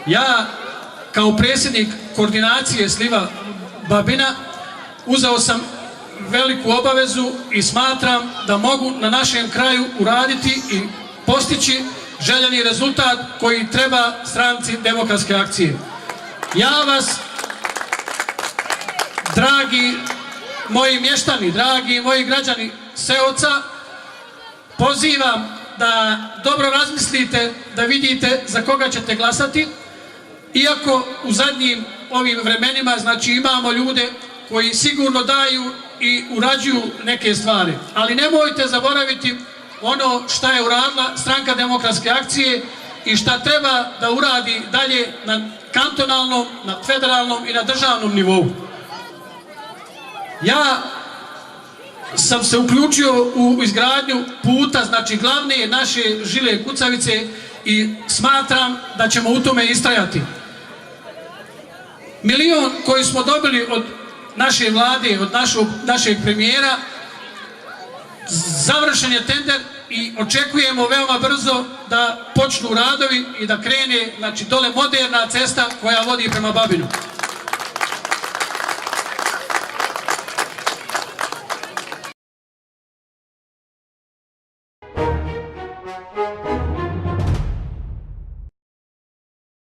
Ja kao predsjednik koordinacije sliva Babina uzeo sam veliku obavezu i smatram da mogu na našem kraju uraditi i postići željeni rezultat koji treba stranci Demokratske akcije. Ja vas, dragi moji mještani, dragi moji građani Seoca, pozivam da dobro razmislite, da vidite za koga ćete glasati, iako u zadnjim ovim vremenima znači imamo ljude koji sigurno daju i urađuju neke stvari, ali nemojte zaboraviti ono šta je uradila stranka Demokratske akcije i šta treba da uradi dalje na kantonalnom, na federalnom i na državnom nivou. Ja sam se uključio u izgradnju puta, znači glavne naše žile kucavice, i smatram da ćemo u tome istrajati. Milion koji smo dobili od naše vlade, od našeg premijera, završen je tender i očekujemo veoma brzo da počnu radovi i da krene, znači, dole moderna cesta koja vodi prema Babinu.